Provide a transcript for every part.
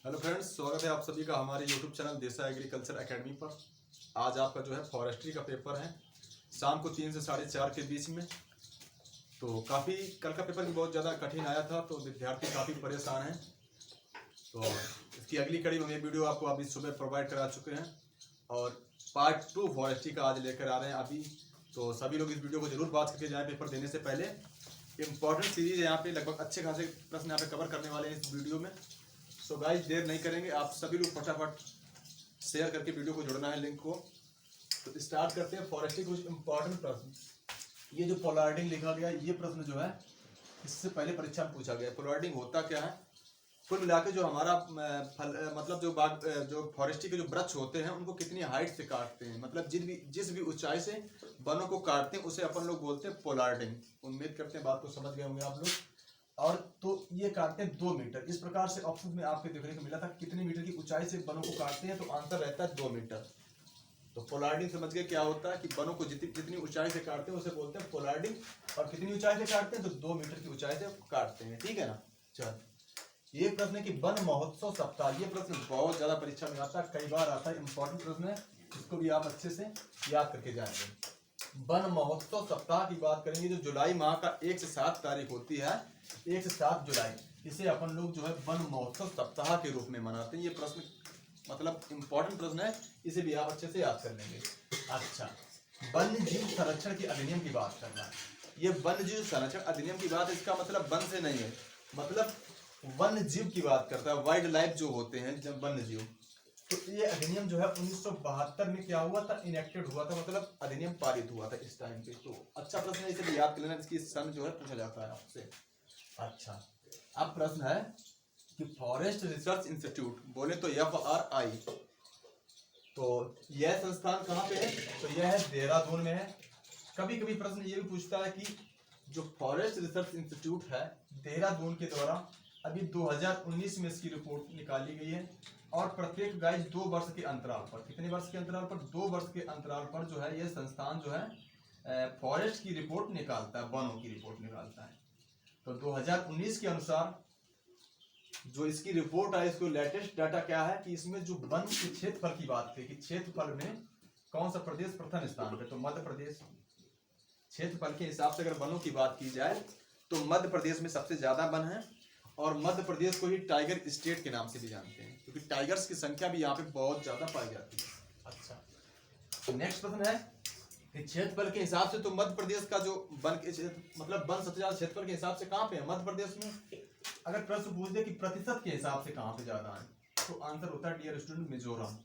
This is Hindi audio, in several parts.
हेलो फ्रेंड्स, स्वागत है आप सभी का हमारे यूट्यूब चैनल देसा एग्रीकल्चर एकेडमी पर। आज आपका जो है फॉरेस्ट्री का पेपर है शाम को 3 से 4:30 के बीच में। तो काफ़ी कल का पेपर भी बहुत ज़्यादा कठिन आया था, तो विद्यार्थी काफ़ी परेशान हैं। तो इसकी अगली कड़ी में ये वीडियो आपको अभी सुबह प्रोवाइड करा चुके हैं और पार्ट 2 फॉरेस्ट्री का आज लेकर आ रहे हैं अभी। तो सभी लोग इस वीडियो को जरूर वॉच करके जाएँ पेपर देने से पहले। इंपॉर्टेंट सीरीज है यहाँ पे, लगभग अच्छे खासे प्रश्न यहाँ पे कवर करने वाले हैं इस वीडियो में। सो गाइस, देर नहीं करेंगे, आप सभी लोग फटाफट शेयर करके वीडियो को जोड़ना है लिंक को। तो स्टार्ट करते हैं फॉरेस्ट्री कुछ इंपॉर्टेंट प्रश्न। ये जो पोलार्डिंग लिखा गया, ये प्रश्न जो है इससे पहले परीक्षा में पूछा गया। पोलार्डिंग होता क्या है? कुल मिला के जो हमारा मतलब जो बाग जो फॉरेस्ट्री के जो वृक्ष होते हैं उनको कितनी हाइट से काटते हैं, मतलब जिस भी ऊंचाई से वनों को काटते हैं उसे अपन लोग बोलते हैं पोलार्डिंग। उम्मीद करते हैं बात को समझ गए होंगे आप लोग। और तो ये काटते हैं 2 मीटर। इस प्रकार से ऑप्शन में आपके देखने को मिला था कितने मीटर की ऊंचाई से वनों को काटते हैं, तो आंसर रहता है 2 मीटर। तो पोलार्डिंग समझ गए क्या होता है कि वनों को जितनी ऊंचाई से काटते हैं उसे बोलते हैं पोलार्डिंग। और कितनी ऊंचाई से काटते हैं, तो 2 मीटर की ऊंचाई से काटते हैं। ठीक है ना। चल, ये प्रश्न है कि वन महोत्सव सप्ताह। ये प्रश्न बहुत ज्यादा परीक्षा में आता है, कई बार आता है, इंपॉर्टेंट प्रश्न है, इसको भी आप अच्छे से याद करके जाएंगे। वन महोत्सव सप्ताह की बात करेंगे जो जुलाई माह का 1 से 7 तारीख होती है, 1 से 7 जुलाई, इसे अपन लोग जो है वन महोत्सव सप्ताह के रूप में मनाते हैं। ये प्रश्न मतलब इंपॉर्टेंट प्रश्न है, इसे भी आप अच्छे से याद कर लेंगे। अच्छा, वन्य जीव संरक्षण के अधिनियम की बात करना है। ये वन्य जीव संरक्षण अधिनियम की बात, इसका मतलब वन से नहीं है, मतलब वन्य जीव की बात करता है। वाइल्ड लाइफ जो होते हैं जब वन्य जीव, तो ये अधिनियम जो है 1972 में क्या हुआ था, इनेक्टेड हुआ था, मतलब अधिनियम पारित हुआ था इस टाइम पे। तो अच्छा प्रश्न है, इसे भी याद कर लेना, इसकी सन जो है पूछा जाता है आपसे। अच्छा, अब प्रश्न है कि फॉरेस्ट रिसर्च इंस्टीट्यूट, बोले तो FRI, तो यह संस्थान कहाँ पे है, तो यह है देहरादून में है। कभी कभी प्रश्न ये भी पूछता है कि जो फॉरेस्ट रिसर्च इंस्टीट्यूट है देहरादून के द्वारा अभी 2019 में इसकी रिपोर्ट निकाली गई है। और प्रत्येक गाइस 2 वर्ष के अंतराल पर, कितने वर्ष के अंतराल पर, 2 वर्ष के अंतराल पर जो है यह संस्थान जो है फॉरेस्ट की रिपोर्ट निकालता है, वनों की रिपोर्ट निकालता है। तो 2019 के अनुसार जो इसकी रिपोर्ट है, इसको लेटेस्ट डाटा क्या है कि इसमें जो वन के क्षेत्रफल की बात की कि क्षेत्रफल में कौन सा प्रदेश प्रथम स्थान पे, तो मध्य प्रदेश। क्षेत्रफल के हिसाब से अगर वनों की बात की जाए तो मध्य प्रदेश में सबसे ज्यादा वन है। और मध्य प्रदेश को ही टाइगर स्टेट के नाम से भी जानते हैं, क्योंकि टाइगर्स की संख्या भी यहाँ पे बहुत ज्यादा पाई जाती है। अच्छा, नेक्स्ट प्रश्न है कि क्षेत्रफल के हिसाब से तो मध्य प्रदेश का जो वन के मतलब वन सबसे ज्यादा क्षेत्रफल के हिसाब से कहाँ पे है, मध्य प्रदेश में। अगर प्रश्न पूछ दे कि प्रतिशत के हिसाब से कहाँ पे ज्यादा है, तो आंसर होता है डियर स्टूडेंट मिजोरम।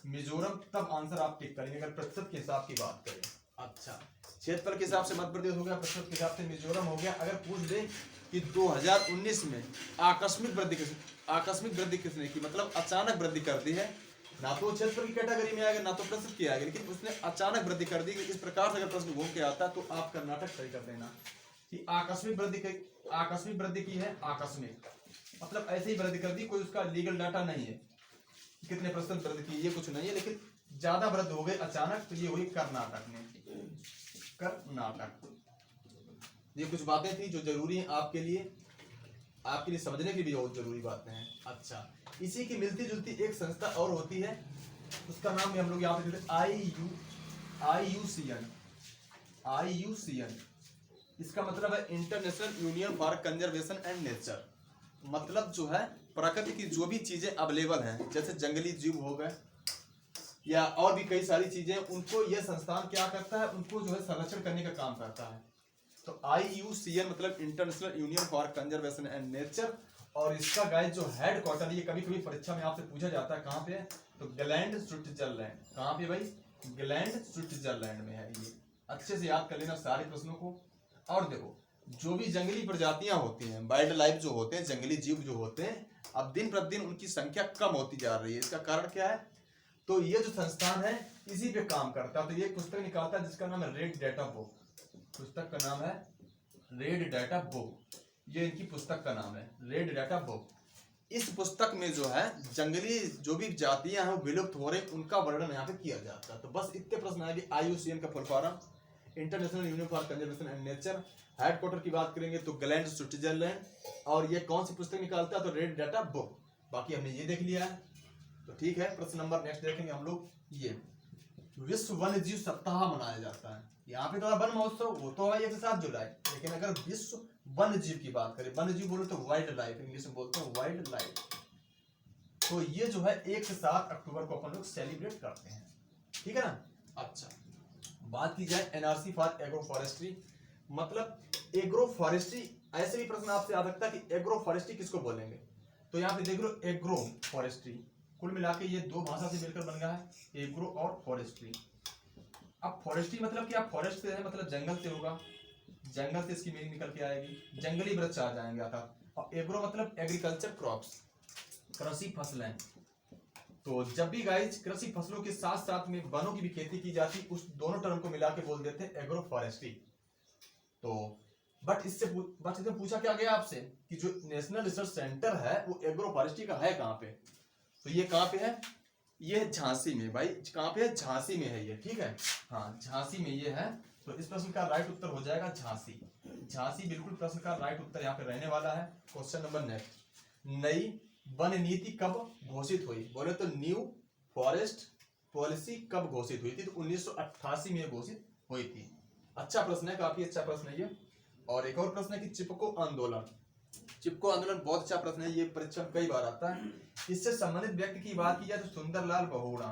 मिजोरम तब आंसर आप टिक करेंगे अगर प्रतिशत के हिसाब की बात करें। अच्छा, क्षेत्रफल के हिसाब से मध्य प्रदेश हो गया, प्रतिशत के हिसाब से मिजोरम हो गया। अगर पूछ दे कि 2019 में आकस्मिक वृद्धि किसने की, मतलब अचानक वृद्धि कर दी है, ना तो क्षेत्रफल की कैटेगरी में आएगा ना तो प्रतिशत की आएगी, लेकिन उसने अचानक वृद्धि कर दी। इस प्रकार से अगर प्रश्न घूम के आता है तो आप कर्नाटक सही कर देना कि आकस्मिक वृद्धि की है। आकस्मिक मतलब ऐसे ही वृद्धि कर दी, कोई उसका लीगल डाटा नहीं है कितने प्रतिशत वृद्धि की, ये कुछ नहीं है, लेकिन ज्यादा वृद्धि हो गई अचानक, तो ये हुई कर्नाटक में, कर्नाटक। ये कुछ बातें थी जो जरूरी हैं आपके लिए समझने की भी बहुत जरूरी बातें हैं। अच्छा, इसी की मिलती जुलती एक संस्था और होती है, उसका नाम भी हम लोग यहाँ पे देते IUCN। इसका मतलब है international union for conservation and nature. मतलब जो है प्रकृति की जो भी चीजें अवेलेबल हैं, जैसे जंगली जीव हो गए या और भी कई सारी चीजें, उनको यह संस्थान क्या करता है, उनको जो है संरक्षण करने का काम करता है। तो IUCN मतलब international union for conservation and nature. और इसका गाइस जो हेड क्वार्टर, ये कभी कभी परीक्षा में आपसे पूछा जाता है कहाँ पे है, तो ग्लैंड स्विट्जरलैंड। कहाँ पे भाई, ग्लैंड स्विट्जरलैंड में है। ये अच्छे से याद कर लेना सारे प्रश्नों को। और देखो, जो भी जंगली प्रजातियां होती हैं, वाइल्ड लाइफ जो होते हैं, जंगली जीव जो होते हैं, अब दिन प्रतिदिन उनकी संख्या कम होती जा रही है। इसका कारण क्या है, तो ये जो संस्थान है इसी पे काम करता है। तो ये पुस्तक निकालता है जिसका नाम है रेड डाटा बुक। पुस्तक का नाम है रेड डाटा बुक, ये इनकी पुस्तक का नाम है रेड डाटा बुक। इस पुस्तक में जो है जंगली जो भी जातियां हैं वो विलुप्त हो रही, उनका वर्णन यहाँ पे किया जाता है। तो बस इतने प्रश्न आएंगे। IUCN का full form international union for conservation and nature. Headquarter की बात करेंगे तो ग्लैंड स्विट्जरलैंड। और ये कौन सी पुस्तक निकालता है, तो रेड डाटा बुक। बाकी हमने ये देख लिया है। तो ठीक है, प्रश्न नंबर नेक्स्ट देखेंगे हम लोग। ये विश्व वन्य जीव सप्ताह मनाया जाता है। यहाँ पे तो वन महोत्सव वो तो है 1 जुलाई, लेकिन अगर विश्व वन्य जीव की बात करें, वन्य जीव बोलो तो वाइल्ड लाइफ, इंग्लिश में बोलते हैं वाइल्ड लाइफ, तो ये जो है 1 से 7 अक्टूबर को अपन लोग सेलिब्रेट करते हैं। ठीक है ना। अच्छा, बात की जाए एनआरसी फॉर एग्रो फॉरेस्ट्री, मतलब एग्रो फॉरेस्ट्री, ऐसे भी प्रश्न आपसे आ सकता है कि एग्रो फॉरेस्ट्री किसको बोलेंगे। तो यहाँ पे देख लो एग्रो फॉरेस्ट्री, कुल मिला के ये 2 भाषा से मिलकर बन गया है, एग्रो और फॉरेस्ट्री। अब फॉरेस्ट्री मतलब क्या, फॉरेस्ट से है मतलब जंगल से होगा, जंगल से इसकी मीनिंग निकल के आएगी, जंगली वृक्ष आ जाएंगे आता। और एग्रो मतलब एग्रीकल्चर क्रॉप्स, कृषि फसलें। तो जब भी गाइज कृषि फसलों के साथ साथ में वनों की भी खेती की जाती, उस दोनों टर्म को मिला के बोल देते हैं एग्रो फॉरेस्ट्री। तो बट इससे पूछा क्या गया आपसे कि जो नेशनल रिसर्च सेंटर है वो एग्रो फॉरेस्ट्री का है कहाँ पे, तो ये कहाँ पे है, ये झांसी में। भाई कहाँ पे है, झांसी में है ये। ठीक है, हाँ झांसी में ये है। तो इस प्रश्न का राइट उत्तर हो जाएगा झांसी। झांसी बिल्कुल प्रश्न का राइट उत्तर यहाँ पे रहने वाला है। क्वेश्चन नंबर नेक्स्ट, नई वन नीति कब घोषित हुई, बोले तो न्यू फॉरेस्ट पॉलिसी कब घोषित हुई थी, तो 1988 में घोषित हुई थी। अच्छा प्रश्न है, काफी अच्छा प्रश्न है ये। और एक और प्रश्न है कि चिपको आंदोलन, चिपको आंदोलन बहुत अच्छा प्रश्न है, ये परीक्षा में कई बार आता है। इससे संबंधित व्यक्ति की बात की जाए तो सुंदरलाल बहुगुणा,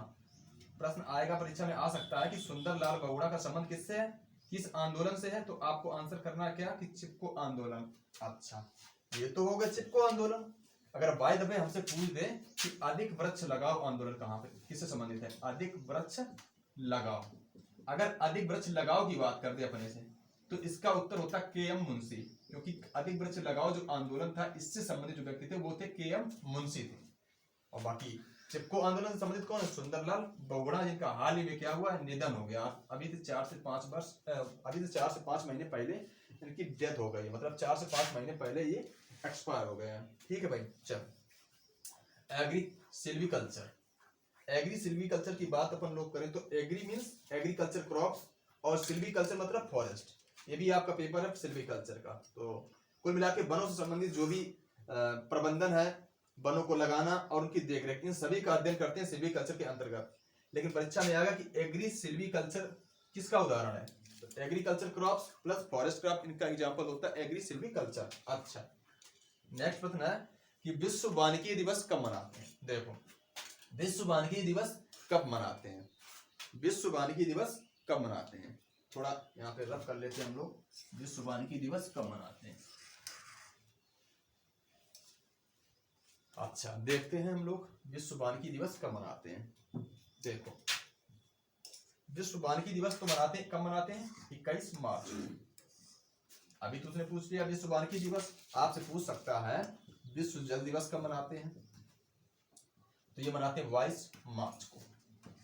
प्रश्न आएगा परीक्षा में, आ सकता है कि सुंदरलाल बहुगुणा का संबंध किससे है, किस आंदोलन से है, तो आपको आंसर करना है क्या कि चिपको आंदोलन। अच्छा, ये तो हो गया चिपको आंदोलन। अगर बाय द वे हमसे पूछ दे कि अधिक वृक्ष लगाओ आंदोलन कहाँ पे, किससे संबंधित है, अधिक वृक्ष लगाओ, अगर अधिक वृक्ष लगाओ की बात करते अपने से, तो इसका उत्तर होता के.एम. मुंशी, क्योंकि अधिक वृक्ष लगाओ जो आंदोलन था इससे संबंधित जो व्यक्ति थे वो थे के.एम. मुंशी थे। और बाकी चिपको आंदोलन से संबंधित कौन है, सुंदरलाल बहुगुणा, जिनका हाल ही में क्या हुआ, निधन हो गया। अभी से 4 से 5 महीने पहले इनकी डेथ हो गई, मतलब 4 से 5 महीने पहले ये एक्सपायर हो गए हैं। ठीक है भाई, चल एग्री सिल्वीकल्चर, एग्री सिल्वीकल्चर की बात अपन लोग करें तो एग्री मींस एग्रीकल्चर क्रॉप्स और सिल्वीकल्चर मतलब फॉरेस्ट, ये भी आपका पेपर है सिल्वीकल्चर का। तो कुल मिला के वनों से संबंधित जो भी प्रबंधन है, वनों को लगाना और उनकी देखरेख, इन सभी का अध्ययन करते हैं सिल्वीकल्चर के अंतर्गत। लेकिन परीक्षा में आएगा कि एग्री सिल्वीकल्चर किसका उदाहरण है, तो agriculture crops plus forest crop, इनका एग्जाम्पल होता है एग्री सिल्वीकल्चर। अच्छा, नेक्स्ट प्रश्न है कि विश्व वानिकी दिवस कब मनाते हैं। देखो विश्व वानिकी दिवस कब मनाते हैं, विश्व वानिकी दिवस कब मनाते हैं, थोड़ा यहाँ पे रफ कर लेते हैं हम लोग, विश्व वानिकी दिवस कब मनाते हैं। अच्छा, देखते हैं हम लोग विश्व वानिकी दिवस कब मनाते हैं। देखो विश्व वानिकी दिवस तो मनाते हैं, कब मनाते हैं, 21 मार्च। अभी तो उसने पूछ लिया विश्व वानिकी दिवस, आपसे पूछ सकता है विश्व जल दिवस कब मनाते हैं, तो ये मनाते हैं 22 मार्च को।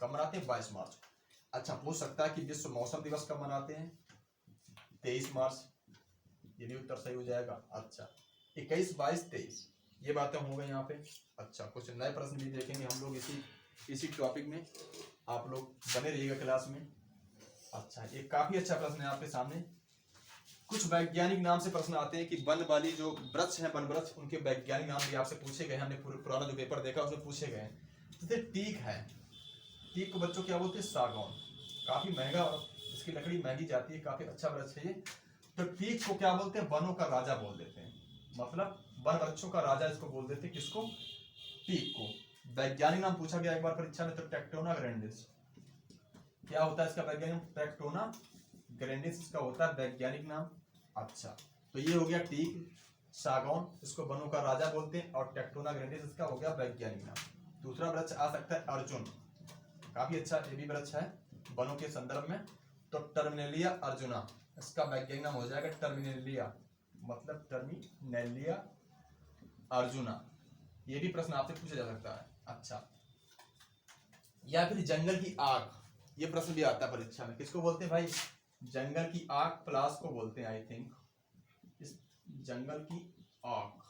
कब मनाते हैं, 22 मार्च को। अच्छा, पूछ सकता है कि विश्व मौसम दिवस कब मनाते हैं, 23 मार्च, ये भी उत्तर सही हो जाएगा। अच्छा, 21, 22, 23 ये बातें हो गई यहाँ पे। अच्छा, कुछ नए प्रश्न भी देखेंगे हम लोग इसी टॉपिक में, आप लोग बने रहिएगा क्लास में। अच्छा, एक काफी अच्छा प्रश्न है आपके सामने, कुछ वैज्ञानिक नाम से प्रश्न आते हैं कि वन वाली जो वृक्ष हैं, वन वृक्ष, उनके वैज्ञानिक नाम भी आपसे पूछे गए, हमने पुराना जो पेपर देखा उसमें पूछे गए। जैसे टीक है, टीक को बच्चों क्या बोलते हैं, सागौन, काफी महंगा और इसकी लकड़ी महंगी जाती है, काफी अच्छा वृक्ष है ये। तो टीक को क्या बोलते हैं, वनों का राजा बोल देते हैं, मतलब वन वृक्षों का राजा इसको बोल देते हैं, किसको, टीक को। वैज्ञानिक नाम पूछा गया एक बार परीक्षा में, तो टेक्टोना ग्रैंडिस, क्या होता है इसका वैज्ञानिक, टेक्टोना ग्रैंडिस इसका होता है वैज्ञानिक नाम। अच्छा, तो ये हो गया टीक, सागौन, इसको वनों का राजा बोलते हैं, और टेक्टोना ग्रैंडिस इसका हो गया वैज्ञानिक नाम। दूसरा वृक्ष आ सकता है अर्जुन, काफी अच्छा ये भी वृक्ष है वनों के संदर्भ में, तो टर्मिनेलिया अर्जुना, इसका वैज्ञानिक नाम हो जाएगा टर्मिनेलिया, मतलब टर्मिनेलिया अर्जुना। ये भी प्रश्न आपसे पूछा जा सकता है। अच्छा, या फिर जंगल की आग, ये प्रश्न भी आता है परीक्षा में, किसको बोलते हैं भाई, जंगल की आग प्लास को बोलते हैं, आई थिंक इस जंगल की आग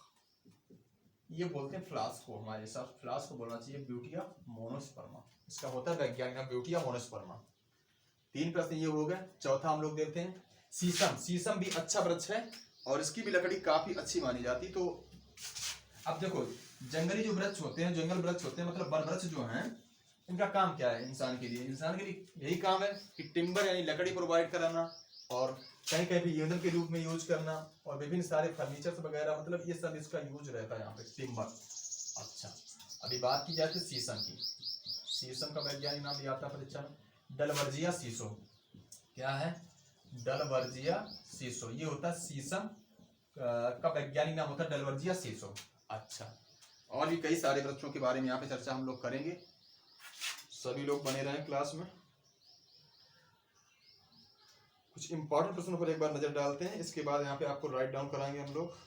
ये बोलते हैं फ्लास को, हमारे हिसाब से फ्लास को बोलना चाहिए, ब्यूटिया मोनोस्पर्मा, इसका होता है वैज्ञानिक नाम ब्यूटिया मोनोस्पर्मा। 3 प्रश्न ये हो गए। चौथा हम लोग देखते हैं शीशम, शीशम भी अच्छा वृक्ष है और इसकी भी लकड़ी काफी अच्छी मानी जाती, तो अब देखो, जंगली जो वृक्ष होते हैं, जंगल वृक्ष होते हैं, मतलब वन वृक्ष जो हैं, इनका काम क्या है इंसान के लिए? इंसान के लिए यही काम है कि टिम्बर यानी लकड़ी प्रोवाइड कराना, और कहीं कहीं भी ईंधन के रूप में यूज करना, और विभिन्न सारे फर्नीचर वगैरह, मतलब ये सब इसका यूज रहता है यहाँ पे, टिम्बर। अच्छा, अभी बात की जाए तो शीशम की। शीशम का वैज्ञानिक नाम दिया था परीक्षा में, डलवर्जिया शीशो। क्या है? डलवर्जिया शीशो। ये होता है शीशम का वैज्ञानिक नाम होता है डलवर्जिया शीशो। अच्छा, और भी कई सारे वृक्षों के बारे में यहाँ पे चर्चा हम लोग करेंगे। सभी लोग बने रहें क्लास में। कुछ इंपॉर्टेंट प्रश्नों पर एक बार नजर डालते हैं, इसके बाद यहाँ पे आपको राइट डाउन कराएंगे हम लोग।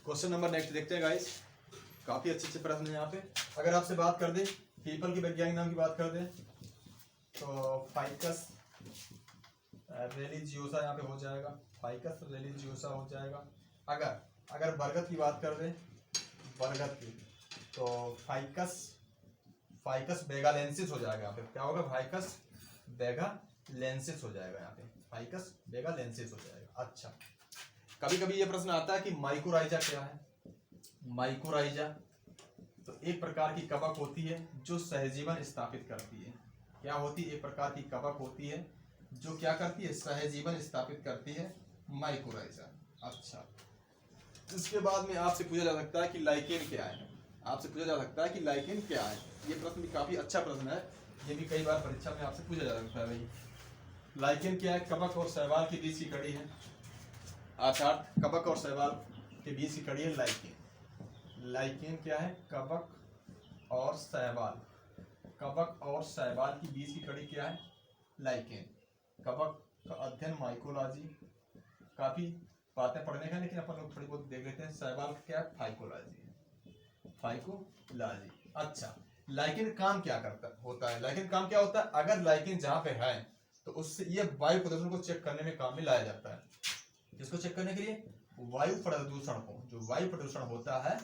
क्वेश्चन नंबर नेक्स्ट देखते हैं गाइस। काफी अच्छे अच्छे प्रश्न हैं यहाँ पे। अगर आपसे बात कर दें, पीपल के वैज्ञानिक नाम की बात कर दें, तो फाइकस रेलिजियोसा यहाँ पे हो जाएगा, फाइकस रेलिजियोसा हो जाएगा। अगर बरगद की बात कर दें, बरगद की, तो फाइकस बेगालेंसिस हो जाएगा यहाँ पे। क्या होगा? फाइकस बेगालेंसिस हो जाएगा यहाँ पे, फाइकस बेगालेंसिस हो जाएगा। अच्छा, कभी कभी ये प्रश्न आता है कि माइकोराइजा क्या है? माइकोराइजा तो एक प्रकार की कवक होती है जो सहजीवन स्थापित करती है। क्या होती है? एक प्रकार की कवक होती है जो क्या करती है? सहजीवन स्थापित करती है, माइकोराइजा। अच्छा, इसके बाद में आपसे पूछा जा सकता है कि लाइकेन क्या है? आपसे पूछा जा सकता है कि लाइकेन क्या है? ये प्रश्न भी काफी अच्छा प्रश्न है, ये भी कई बार परीक्षा में आपसे पूछा जा सकता है भाई। लाइकेन क्या है? कवक और शैवाल के बीच की कड़ी है, अर्थात कवक और शैवाल के बीच की कड़ी है लाइकेन। लाइकेन क्या है? कवक और शैवाल, कवक और शैवाल की बीच की कड़ी क्या है? लाइकेन। कवक का अध्ययन माइकोलॉजी, काफी बातें पढ़ने का, लेकिन अपन लोग थोड़ी बहुत देख लेते हैं। शैवाल क्या है? Phycology, phycology. अच्छा, लाइकेन काम क्या करता होता है? लाइकेन काम क्या होता है? अगर लाइकेन जहाँ पे है तो उससे ये वायु प्रदूषण को चेक करने में काम में लाया जाता है। किसको चेक करने के लिए? वायु प्रदूषण को। जो वायु प्रदूषण होता है,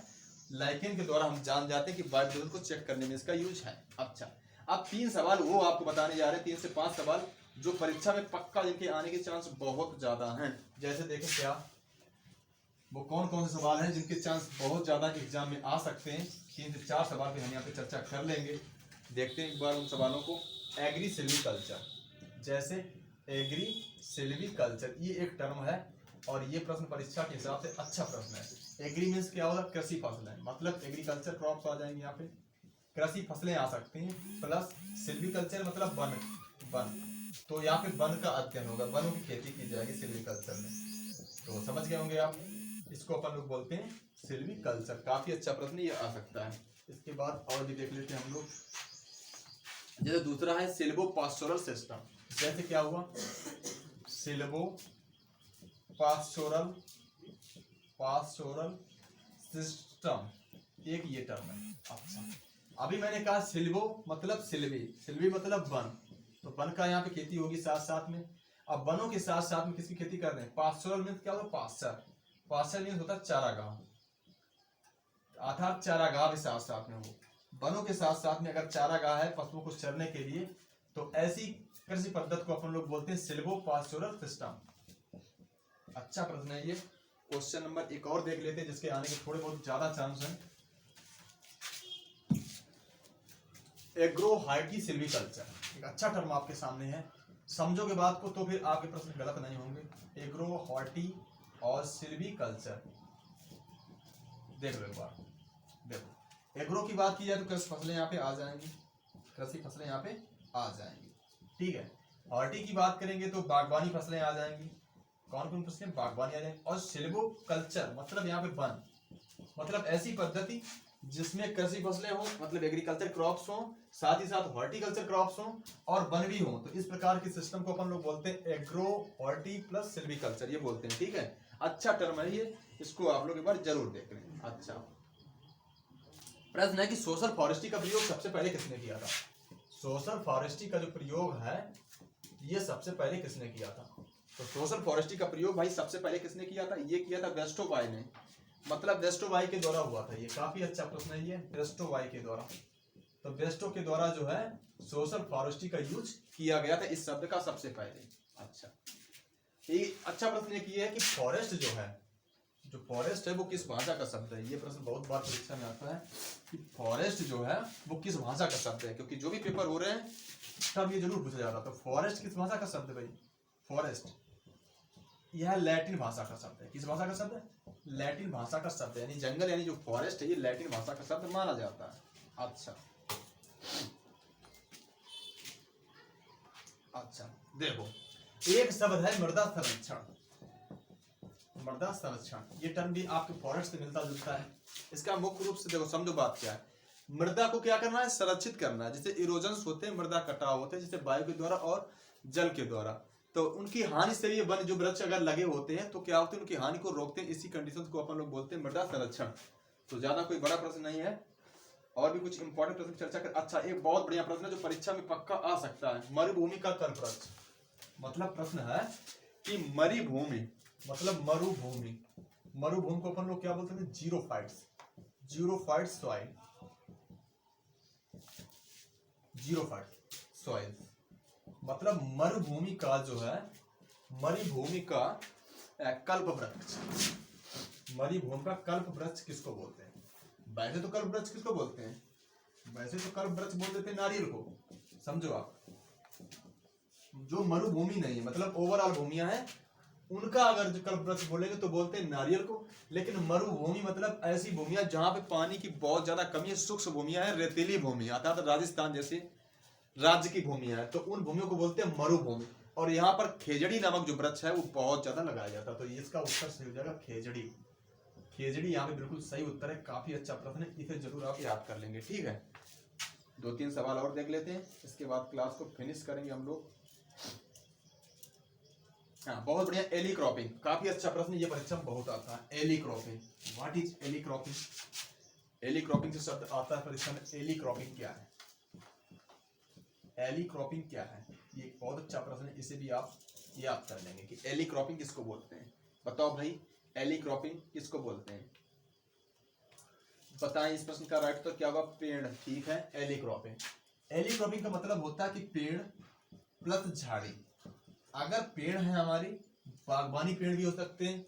लाइकेन के द्वारा हम जान जाते हैं कि वायु प्रदूषण को चेक करने में इसका यूज है। अच्छा, अब 3 सवाल वो आपको बताने जा रहे हैं, 3 से 5 सवाल जो परीक्षा में पक्का जिनके आने के चांस बहुत ज्यादा हैं। जैसे देखें क्या वो कौन कौन से सवाल हैं जिनके चांस बहुत ज्यादा एग्जाम में आ सकते हैं। 3 से 4 सवाल पे हम यहाँ पे चर्चा कर लेंगे। देखते हैं एक बार उन सवालों को। एग्री सिल्वीकल्चर, जैसे एग्री सिल्वीकल्चर ये एक टर्म है, और ये प्रश्न परीक्षा के हिसाब से अच्छा प्रश्न है। एग्री मीन्स क्या होगा? कृषि फसलें, मतलब एग्रीकल्चर क्रॉप्स आ जाएंगे यहाँ पे, कृषि फसलें आ सकती हैं, प्लस सिल्वीकल्चर मतलब वन, वन। तो यहाँ पे वन का अध्ययन होगा, वनों की खेती की जाएगी सिल्वीकल्चर में। तो समझ गए होंगे आप, इसको अपन लोग बोलते हैं सिल्वीकल्चर। काफी अच्छा प्रश्न ये आ सकता है। इसके बाद और भी देख लेते हैं हम लोग। जैसे दूसरा है सिल्वो पास्टोरल सिस्टम। जैसे क्या हुआ? सिल्वो पास्टोरल सिस्टम, एक ये टर्म है। अच्छा, अभी मैंने कहा सिल्वो मतलब सिल्वी, सिल्वी मतलब वन, तो वन का यहाँ पे खेती होगी साथ साथ में। अब वनों के साथ साथ में किसकी खेती कर रहे हैं? पास्टोरल मीन्स क्या होता है? पास्चर, पास्चर मीन्स होता है चारागाह, अर्थात चारागाह भी साथ साथ में हो। वनों के साथ साथ में अगर चारागाह है पशुओं को चरने के लिए, तो ऐसी कृषि पद्धति को अपन लोग बोलते हैं सिल्वो पास्टोरल सिस्टम। अच्छा प्रश्न है ये। क्वेश्चन नंबर एक और देख लेते हैं जिसके आने के थोड़े बहुत ज्यादा चांस हैं। एग्रो हार्टी सिल्वीकल्चर, एक अच्छा टर्म आपके सामने है, समझोगे बात को तो फिर आपके प्रश्न गलत नहीं होंगे। एग्रो हार्टी और सिल्वीकल्चर देख लो एक बार। देखो, एग्रो की बात की जाए तो कृषि फसलें यहाँ पे आ जाएंगी, कृषि फसलें यहाँ पे आ जाएंगी, ठीक है। हॉर्टी की बात करेंगे तो बागवानी फसलें आ जाएंगी। कौन कौन फसलें? बागवानी आ जाएंगी। और सिल्वो कल्चर मतलब यहाँ पे वन, मतलब ऐसी पद्धति जिसमें कृषि फसलें हो, मतलब एग्रीकल्चर क्रॉप्स हो, साथ ही साथ हॉर्टिकल्चर क्रॉप्स हो और वन भी हो। तो इस प्रकार के सिस्टम को अपन लोग बोलते हैं एग्रो हॉर्टी प्लस सिल्वीकल्चर, ये बोलते हैं, ठीक है। अच्छा टर्म है ये, इसको आप लोग एक बार जरूर देख लें। अच्छा प्रश्न है कि सोशल फॉरेस्ट्री का प्रयोग सबसे पहले किसने किया था? सोशल फॉरेस्ट्री का जो प्रयोग है ये सबसे पहले किसने किया था? तो सोशल फॉरेस्ट्री का प्रयोग भाई सबसे पहले किसने किया था? ये किया था वेस्टोबाई ने, मतलब वेस्टोबाई के द्वारा हुआ था। ये काफी अच्छा प्रश्न है, ये वेस्टोबाई के द्वारा। तो वेस्टो के द्वारा जो है सोशल फॉरेस्ट्री का यूज किया गया था इस शब्द का सबसे पहले। अच्छा, ये अच्छा प्रश्न ये किया है कि फॉरेस्ट जो है, जो फॉरेस्ट है वो किस भाषा का शब्द है? ये प्रश्न बहुत बार परीक्षा में आता है कि फॉरेस्ट जो है वो किस भाषा का शब्द है, क्योंकि जो भी पेपर हो रहे हैं तब ये जरूर पूछा जाता है। तो फॉरेस्ट किस भाषा का शब्द है भाई? फॉरेस्ट यह लैटिन भाषा का शब्द है। किस भाषा का शब्द है? लैटिन भाषा का शब्द है, यानी जंगल यानी जो फॉरेस्ट है ये लैटिन भाषा का शब्द माना जाता है। अच्छा देखो, एक शब्द है मृदा संरक्षण। मृदा संरक्षण ये टर्म भी आपके फॉरेस्ट से मिलता जुलता है। इसका मुख्य रूप से देखो, समझो बात क्या है। मृदा को क्या करना है? संरक्षित करना है। जैसे इरोजन्स होते हैं, मृदा कटाव होते हैं, जैसे वायु के द्वारा और जल के द्वारा। तो उनकी हानि से ये वन जो वृक्ष अगर लगे होते हैं तो क्या होते हैं, उनकी हानि को रोकते हैं। इसी कंडीशन को अपन लोग बोलते हैं मृदा संरक्षण। तो ज्यादा कोई बड़ा प्रश्न नहीं है, और भी कुछ इंपॉर्टेंट प्रश्न चर्चा कर। अच्छा, एक बहुत बढ़िया प्रश्न है जो परीक्षा में पक्का आ सकता है, मरुभूमि का कल्पवृक्ष। मतलब प्रश्न है कि मरुभूमि मतलब मरुभूमि, मरुभूमि को अपन लोग क्या बोलते हैं? Xerophytes, xerophyte soil, xerophyte soil. मतलब मरुभूमि का जो है, मरुभूमि का कल्पवृक्ष। मरुभूमि का कल्पवृक्ष किसको बोलते हैं? वैसे तो कल्पवृक्ष किसको बोलते हैं? वैसे तो कल्पवृक्ष बोल देते हैं नारियल को, समझो आप। जो मरुभूमि नहीं है, मतलब ओवरऑल भूमियां हैं, उनका अगर जो कल्पवृक्ष बोलेंगे तो बोलते हैं नारियल को। लेकिन मरुभूमि मतलब ऐसी भूमियां जहां पे पानी की बहुत ज्यादा कमी है, शुष्क भूमियां हैं, रेतीली भूमि, अर्थात राजस्थान जैसे राज्य की भूमियां हैं, तो उन भूमियों को बोलते हैं मरुभूमि। और यहाँ पर खेजड़ी नामक जो वृक्ष है वो बहुत ज्यादा लगाया जाता है। तो इसका उत्तर सही हो जाएगा खेजड़ी। खेजड़ी यहाँ पे बिल्कुल सही उत्तर है। काफी अच्छा प्रश्न है, इसे जरूर आप याद कर लेंगे। ठीक है, 2-3 सवाल और देख लेते हैं, इसके बाद क्लास को फिनिश करेंगे हम लोग। हाँ, बहुत बढ़िया। एली क्रॉपिंग, काफी अच्छा प्रश्न, ये परीक्षा में बहुत आता है। Alley cropping, what is alley cropping? Alley cropping से शब्द आता है परीक्षा में। एली क्रॉपिंग क्या है? एली क्रॉपिंग क्या है? ये एक बहुत अच्छा प्रश्न है, इसे भी आप याद कर लेंगे कि एली क्रॉपिंग किसको बोलते हैं। बताओ भाई, एली क्रॉपिंग किसको बोलते हैं? बताएं इस प्रश्न का राइट तो क्या होगा? पेड़। ठीक है, एली क्रॉपिंग। एली क्रॉपिंग का मतलब होता है कि पेड़ प्लस झाड़ी। अगर पेड़ है हमारी, बागवानी पेड़ भी हो सकते हैं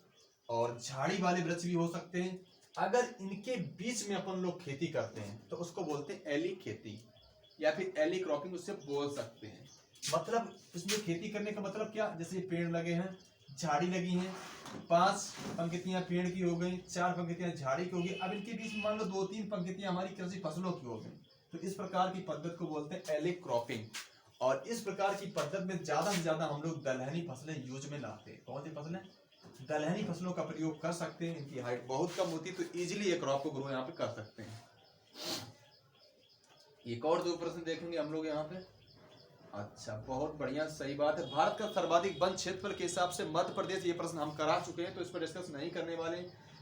और झाड़ी वाले वृक्ष भी हो सकते हैं, अगर इनके बीच में अपन लोग खेती करते हैं तो उसको बोलते हैं एली खेती, या फिर एली क्रॉपिंग उससे बोल सकते हैं। मतलब इसमें खेती करने का मतलब क्या? जैसे पेड़ लगे हैं, झाड़ी लगी हैं, 5 पंक्तियां पेड़ की हो गई, 4 पंक्तियां झाड़ी की हो गई, अब इनके बीच में मान लो 2-3 पंक्तियां हमारी कृषि फसलों की हो गई। तो इस प्रकार की पद्धति को बोलते हैं एली क्रॉपिंग। और इस प्रकार की पद्धति में ज्यादा से ज्यादा हम लोग दलहनी फसलें यूज में लाते हैं। कौन सी फसलें? दलहनी फसलों का प्रयोग कर सकते हैं। इनकी हाइट बहुत कम होती है, तो इजीली एक क्रॉप को ग्रो यहाँ पे कर सकते हैं। एक और 2 प्रश्न देखेंगे हम लोग यहाँ पे। अच्छा, बहुत बढ़िया, सही बात है। भारत का सर्वाधिक वन क्षेत्रफल के हिसाब से मध्य प्रदेश, ये प्रश्न हम करा चुके हैं तो इस पर डिस्कस नहीं करने वाले।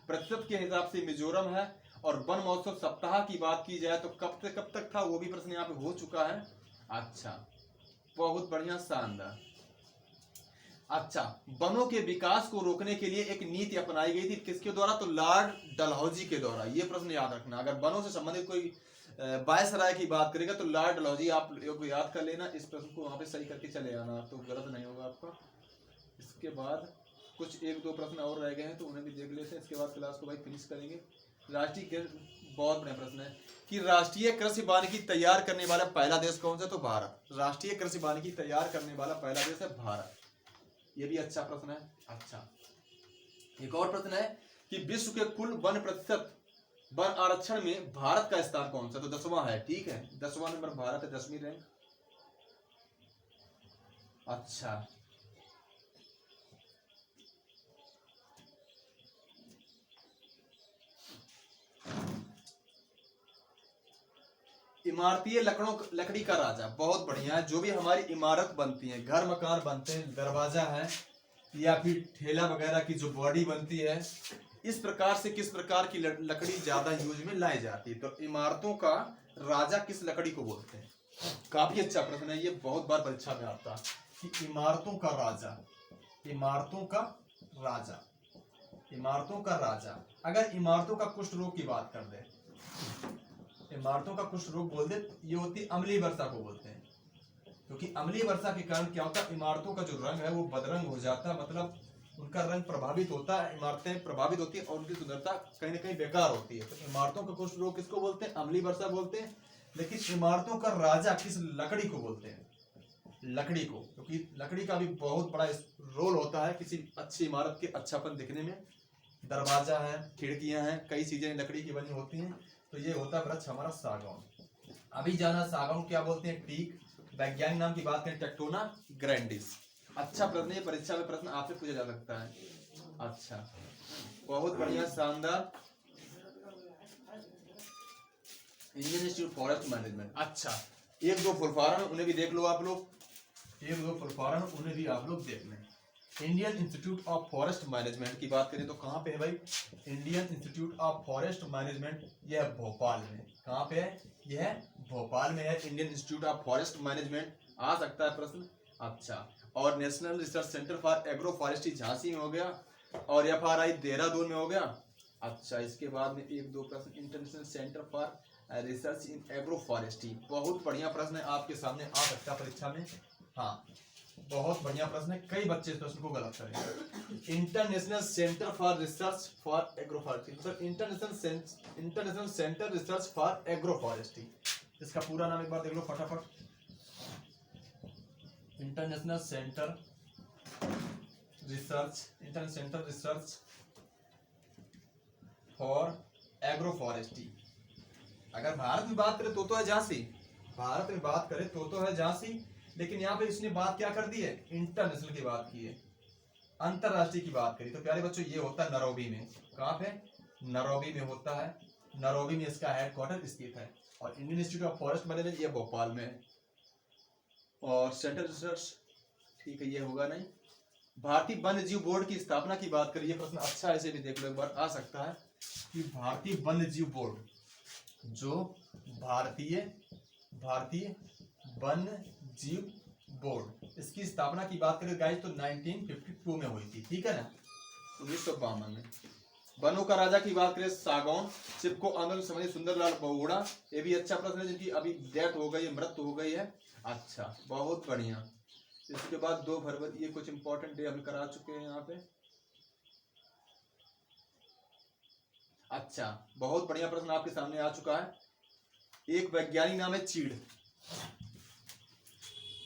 प्रतिशत के हिसाब से मिजोरम है। और वन महोत्सव सप्ताह की बात की जाए तो कब से कब तक था, वो भी प्रश्न यहाँ पे हो चुका है। अच्छा, बहुत बढ़िया, शानदार। अच्छा, वनों के विकास को रोकने के लिए एक नीति अपनाई गई थी, किसके द्वारा? तो लॉर्ड डलहौजी के द्वारा। ये प्रश्न याद रखना, अगर वनों से संबंधित कोई वायसराय की बात करेगा तो लॉर्ड डलहौजी आप लोग याद कर लेना। इस प्रश्न को वहां पे सही करके चले आना, तो गलत नहीं होगा आपका। इसके बाद कुछ 1-2 प्रश्न और रह गए हैं तो उन्हें भी देख लेते हैं, इसके बाद क्लास को भाई फिनिश करेंगे। राष्ट्रीय, बहुत बड़ा प्रश्न है कि राष्ट्रीय कृषि वानिकी तैयार करने वाला पहला देश कौन सा? तो भारत। राष्ट्रीय कृषि वानिकी तैयार करने वाला पहला देश है भारत। ये भी अच्छा प्रश्न है। अच्छा, एक और प्रश्न है कि विश्व के कुल वन प्रतिशत वन आरक्षण में भारत का स्थान कौन सा? तो 10वां है। ठीक है, 10वां नंबर भारत है, 10वीं रैंक। अच्छा, इमारतीय लकड़ी का राजा, बहुत बढ़िया है। जो भी हमारी इमारत बनती है, घर मकान बनते हैं, दरवाजा है या फिर ठेला वगैरह की जो बॉडी बनती है, इस प्रकार से किस प्रकार की लकड़ी ज्यादा यूज में लाई जाती है? तो इमारतों का राजा किस लकड़ी को बोलते हैं? काफी अच्छा प्रश्न है, ये बहुत बार परीक्षा में आता है कि इमारतों का राजा इमारतों का राजा, इमारतों का राजा। अगर इमारतों का कुष्ठ रोग की बात कर दे, इमारतों का कुष्ठ रोग बोल दे, ये होती अम्लीय वर्षा को बोलते हैं। क्योंकि अम्लीय वर्षा के कारण क्या होता है, इमारतों का जो रंग है वो बदरंग हो जाता है, मतलब उनका रंग प्रभावित होता है, इमारतें प्रभावित होती है और उनकी सुंदरता कहीं ना कहीं बेकार होती है। तो इमारतों का कुष्ठ रोग किसको बोलते हैं, अम्लीय वर्षा बोलते हैं। लेकिन इमारतों का राजा किस लकड़ी को बोलते हैं, लकड़ी को, क्योंकि लकड़ी का भी बहुत बड़ा रोल होता है किसी अच्छी इमारत के अच्छापन दिखने में। दरवाजा है, खिड़कियां हैं, कई चीजें लकड़ी की बनी होती हैं। तो ये होता है वृक्ष हमारा सागौन। अभी जाना सागौन क्या बोलते हैं, टीक। वैज्ञानिक नाम की बात करें टेक्टोना ग्रैंडिस। अच्छा प्रश्न, ये परीक्षा में प्रश्न आपसे पूछा जा सकता है। अच्छा, बहुत बढ़िया, शानदार। Indian institute forest management. अच्छा, एक दो फुल फॉर्म है, उन्हें भी देख लो आप लोग, एक दो फुल फॉर्म है, उन्हें भी आप लोग देख लें। Indian institute of forest management की बात करें तो कहाँ पे है भाई, Indian institute of forest management, यह भोपाल में। कहाँ पे है, यह भोपाल में है Indian institute of forest management. आ सकता है प्रश्न। अच्छा, और national research centre for agro forestry Jhansi में हो गया, और FRI देहरादून में हो गया। अच्छा, इसके बाद में एक दो प्रश्न, international centre for research in agro forestry, बहुत बढ़िया प्रश्न है, आपके सामने आ सकता है परीक्षा में। हाँ, बहुत बढ़िया प्रश्न है, कई बच्चे इस प्रश्न को गलत करेंगे। International centre for research for agro forestry, मतलब international centre research for agro forestry, इसका पूरा नाम एक बार देख लो फटाफट। International centre research for agro forestry. अगर भारत में बात करें तो है झांसी, भारत में बात करें तो है झांसी, लेकिन यहाँ पे इसने बात क्या कर दी है, इंटरनेशनल की बात की है, अंतरराष्ट्रीय की बात करी। तो प्यारे बच्चों, ये होता है नैरोबी में। कहाँ पे, नैरोबी में होता है, नैरोबी में इसका हेडक्वार्टर स्थित है। और Indian institute of forest management ये भोपाल में है। और सेंट्रल रिसर्च, ठीक है, ये होगा नहीं। भारतीय वन्य जीव बोर्ड की स्थापना की बात करिए, प्रश्न अच्छा ऐसे भी देख लो एक बार, आ सकता है कि भारतीय वन्य जीव बोर्ड, जो भारतीय वन्य जीव बोर्ड, इसकी स्थापना की बात करें गाइस तो 1952 में हुई थी, ठीक है ना, 1952 में। वनों का राजा की बात करें सागौन, सिपको आंदोलन समझे सुंदरलाल बहुगुणा, ये भी अच्छा प्रश्न है, जिनकी अभी डेथ हो गई है, मृत्यु हो गई है। अच्छा, बहुत बढ़िया। इसके बाद 2 फरवरी, ये कुछ इंपॉर्टेंट डे हम करा चुके हैं यहाँ पे। अच्छा, बहुत बढ़िया प्रश्न आपके सामने आ चुका है। एक वैज्ञानिक नाम है चीड़,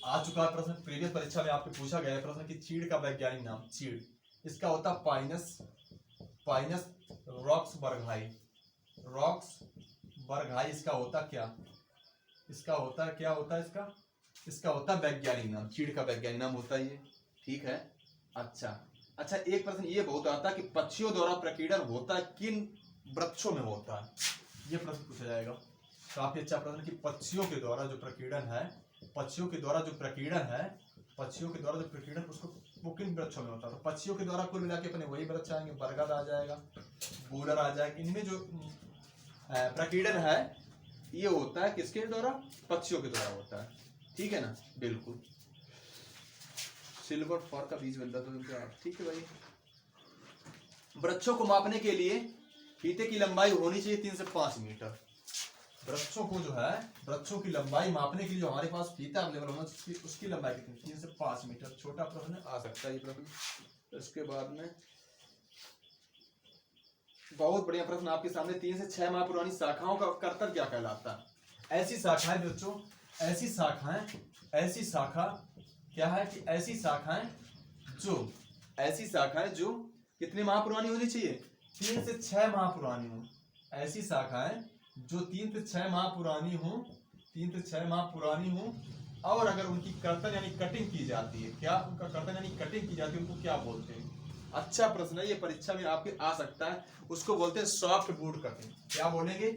आ चुका है प्रश्न, प्रीवियस परीक्षा में आपसे पूछा गया है प्रश्न कि चीड़ का वैज्ञानिक नाम, चीड़, इसका होता पाइनस रॉक्सबर्गहाई, इसका होता क्या, इसका होता है, क्या होता है इसका, इसका होता है वैज्ञानिक नाम, चीड़ का वैज्ञानिक नाम होता है ये, ठीक है। अच्छा, एक प्रश्न ये बहुत आता है कि पक्षियों द्वारा प्रकीर्णन होता है किन वृक्षों में होता है, ये प्रश्न पूछा जाएगा। काफी अच्छा प्रश्न कि पक्षियों के द्वारा जो प्रकीर्णन है, पक्षियों के द्वारा जो प्रकीर्णन उसको वो किन वृक्षों में होता है। तो पक्षियों के द्वारा कुल मिला के अपने वही वृक्ष आएंगे, बरगद आ जाएगा, बूलर आ जाएगा। इनमें जो प्रकीर्णन है ये होता है किसके द्वारा, पक्षियों के द्वारा होता है, ठीक है ना, बिल्कुल। सिल्वर फॉर का बीज बनता तो ठीक है भाई। वृक्षों को मापने के लिए फीते की लंबाई होनी चाहिए 3 से 5 मीटर। वृक्षों को जो है, वृक्षों की लंबाई मापने के लिए जो हमारे पास फीता अवेलेबल होना चाहिए, उसकी लंबाई कितनी, 3 से 5 मीटर। छोटा प्रश्न आ सकता है ये प्रश्न। इसके बाद में बहुत बढ़िया प्रश्न आपके सामने, 3 से 6 माह पुरानी शाखाओं का कर्तव्य क्या कहलाता है। ऐसी शाखाएं बच्चों, ऐसी शाखा क्या है कि ऐसी शाखाएं जो कितने माह पुरानी होनी चाहिए, 3 से 6 माह पुरानी हो। ऐसी शाखाएं जो 3 से 6 माह पुरानी हो, 3 से 6 माह पुरानी हो, और अगर उनकी कर्तन यानी कटिंग की जाती है, क्या उनका कर्तन यानी कटिंग की जाती है, उनको क्या बोलते हैं। अच्छा प्रश्न है, ये परीक्षा में आपके आ सकता है, उसको बोलते हैं सॉफ्ट वुड कटिंग। क्या बोलेंगे,